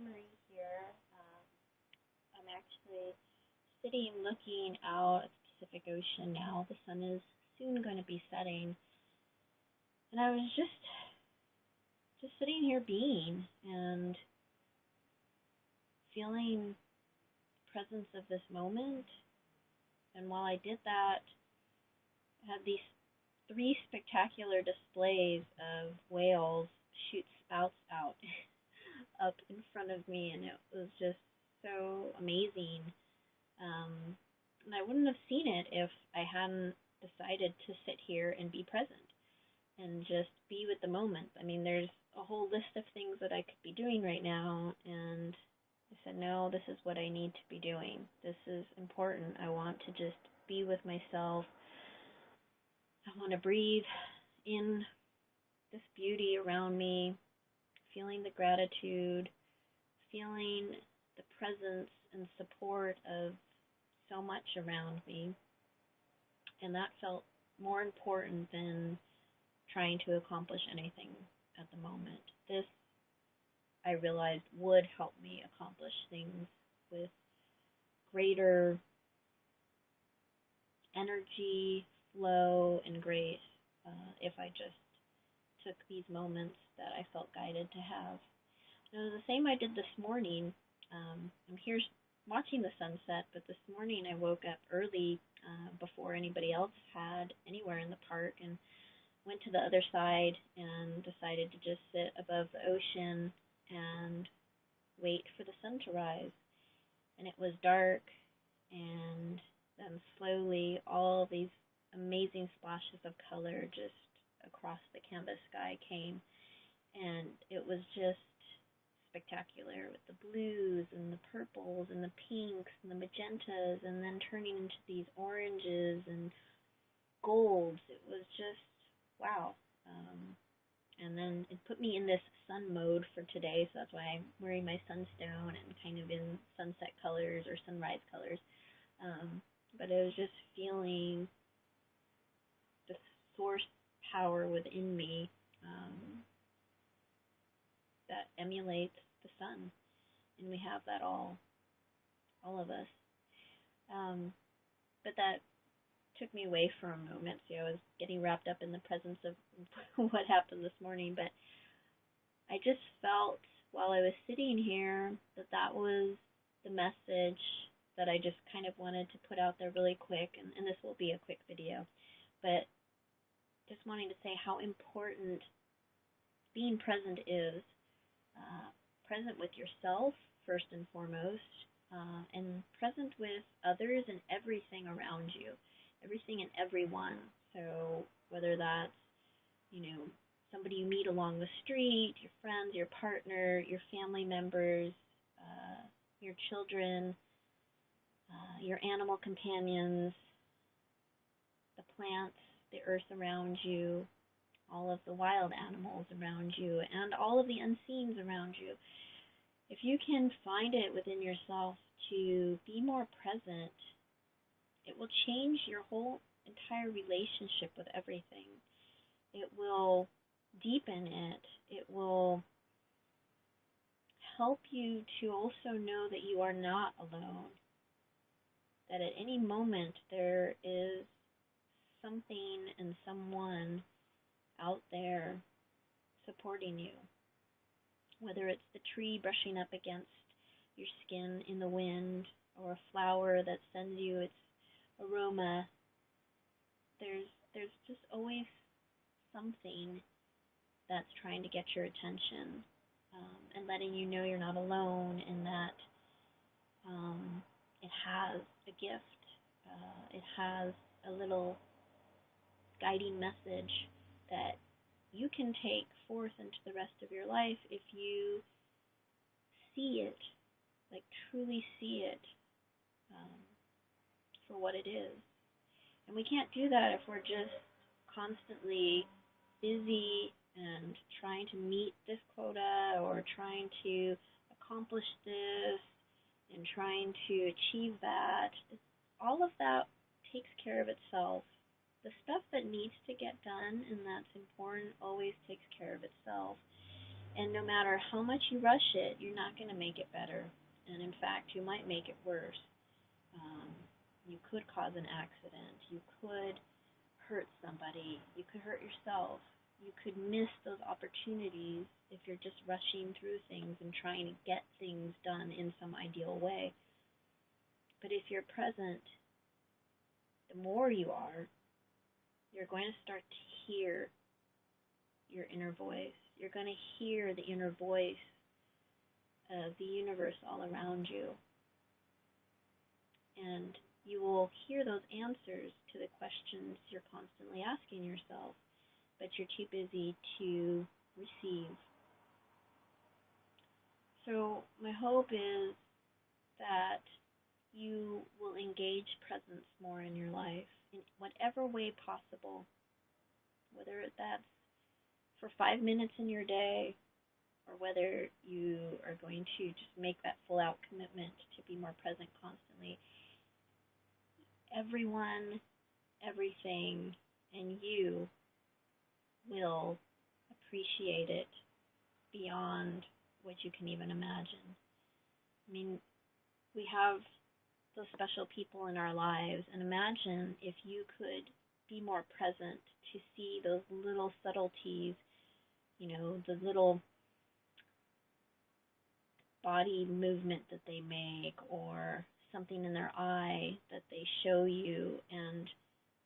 Marie here. I'm actually sitting looking out at the Pacific Ocean now. The sun is soon going to be setting, and I was just sitting here being and feeling the presence of this moment. And while I did that, I had these three spectacular displays of whales shoot spouts out up in front of me, and it was just so amazing. And I wouldn't have seen it if I hadn't decided to sit here and be present and just be with the moment. I mean, there's a whole list of things that I could be doing right now, and I said, no, this is what I need to be doing. This is important. I want to just be with myself. I want to breathe in this beauty around me, feeling the gratitude, feeling the presence and support of so much around me. And that felt more important than trying to accomplish anything at the moment. This, I realized, would help me accomplish things with greater energy, flow, and grace if I just took these moments that I felt guided to have. It was the same I did this morning. I'm here watching the sunset, but this morning I woke up early before anybody else had anywhere in the park and went to the other side and decided to just sit above the ocean and wait for the sun to rise. And it was dark, and then slowly all these amazing splashes of color just across the canvas sky came, and it was just spectacular with the blues and the purples and the pinks and the magentas, and then turning into these oranges and golds. It was just wow. And then it put me in this sun mode for today, so that's why I'm wearing my sunstone and kind of in sunset colors or sunrise colors. But it was just feeling the source power within me that emulates the sun, and we have that all of us. But that took me away for a moment. See, I was getting wrapped up in the presence of what happened this morning, but I just felt while I was sitting here that was the message that I just kind of wanted to put out there really quick, and this will be a quick video, but just wanting to say how important being present is. Present with yourself, first and foremost, and present with others and everything around you, everything and everyone. So whether that's, somebody you meet along the street, your friends, your partner, your family members, your children, your animal companions, the plants, the earth around you, all of the wild animals around you, and all of the unseens around you. If you can find it within yourself to be more present, it will change your whole entire relationship with everything. It will deepen it. It will help you to also know that you are not alone, that at any moment there is something and someone out there supporting you, whether it's the tree brushing up against your skin in the wind or a flower that sends you its aroma. There's just always something that's trying to get your attention, and letting you know you're not alone, and that it has a gift. It has a little guiding message that you can take forth into the rest of your life if you see it, like truly see it for what it is. And we can't do that if we're just constantly busy and trying to meet this quota or trying to accomplish this and trying to achieve that. All of that takes care of itself. The stuff that needs to get done and that's important always takes care of itself. And no matter how much you rush it, you're not going to make it better. And in fact, you might make it worse. Um, you could cause an accident. You could hurt somebody. You could hurt yourself. You could miss those opportunities if you're just rushing through things and trying to get things done in some ideal way. But if you're present, the more you are, you're going to start to hear your inner voice. You're going to hear the inner voice of the universe all around you. And you will hear those answers to the questions you're constantly asking yourself, but you're too busy to receive. So my hope is that you will engage presence more in your life in whatever way possible, whether that's for 5 minutes in your day or whether you are going to just make that full-out commitment to be more present constantly. Everyone, everything, and you will appreciate it beyond what you can even imagine. I mean, we have those special people in our lives, and imagine if you could be more present to see those little subtleties, the little body movement that they make or something in their eye that they show you, and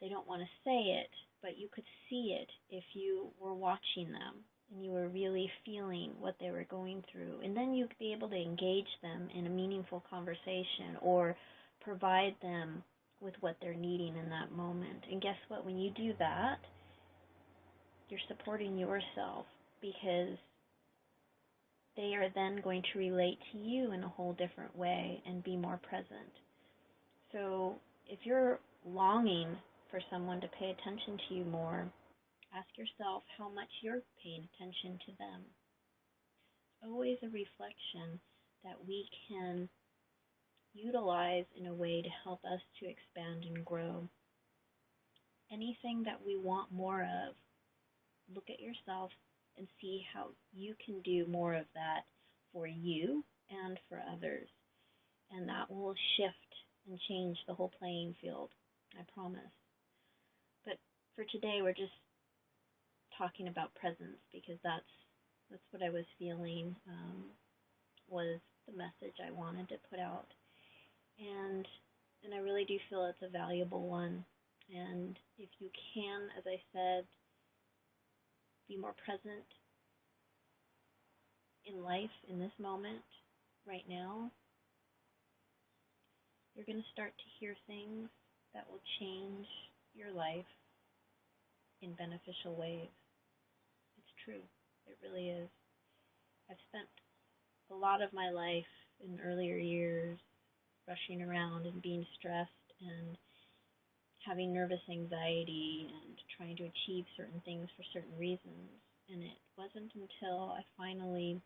they don't want to say it, but you could see it if you were watching them and you were really feeling what they were going through. And then you'd be able to engage them in a meaningful conversation or provide them with what they're needing in that moment. And guess what? When you do that, you're supporting yourself, because they are then going to relate to you in a whole different way and be more present. So if you're longing for someone to pay attention to you more, ask yourself how much you're paying attention to them. It's always a reflection that we can utilize in a way to help us to expand and grow. Anything that we want more of, look at yourself and see how you can do more of that for you and for others. And that will shift and change the whole playing field, I promise. But for today, we're just talking about presence, because that's what I was feeling was the message I wanted to put out. And I really do feel it's a valuable one. And if you can, as I said, be more present in life, in this moment, right now, you're going to start to hear things that will change your life in beneficial ways. It's true. It really is. I've spent a lot of my life in earlier years rushing around and being stressed and having nervous anxiety and trying to achieve certain things for certain reasons. And it wasn't until I finally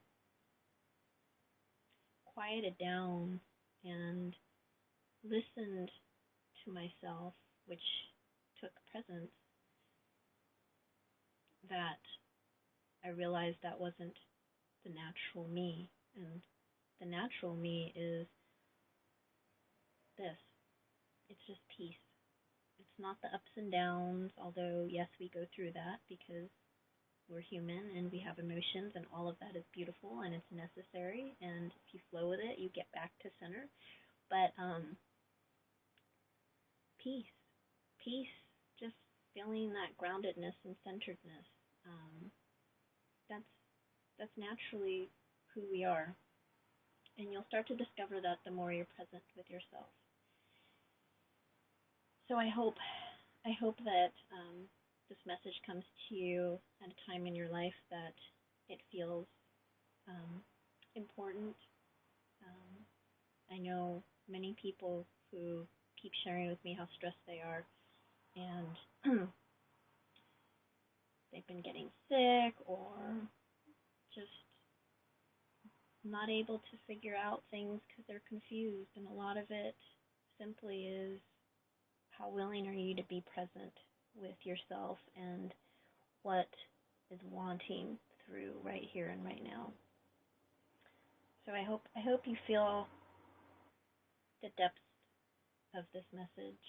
quieted down and listened to myself, which took presence, that I realized that wasn't the natural me. And the natural me is this. It's just peace. It's not the ups and downs, although, yes, we go through that because we're human and we have emotions, and all of that is beautiful and it's necessary, and if you flow with it, you get back to center. But peace, just feeling that groundedness and centeredness, that's naturally who we are, and you'll start to discover that the more you're present with yourself. So I hope that this message comes to you at a time in your life that it feels important. I know many people who keep sharing with me how stressed they are, and they've been getting sick or just not able to figure out things because they're confused, and a lot of it simply is, how willing are you to be present with yourself and what is wanting through right here and right now. So I hope you feel the depth of this message.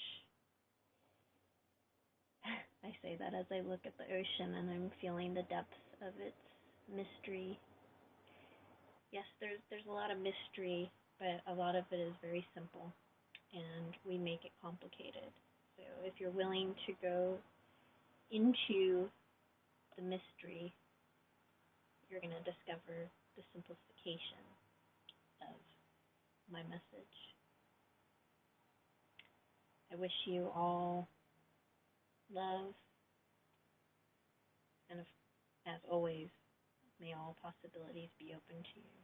I say that as I look at the ocean and I'm feeling the depth of its mystery. Yes, there's a lot of mystery, but a lot of it is very simple, and we make it complicated. So if you're willing to go into the mystery, you're going to discover the simplification of my message. I wish you all love, and as always, may all possibilities be open to you.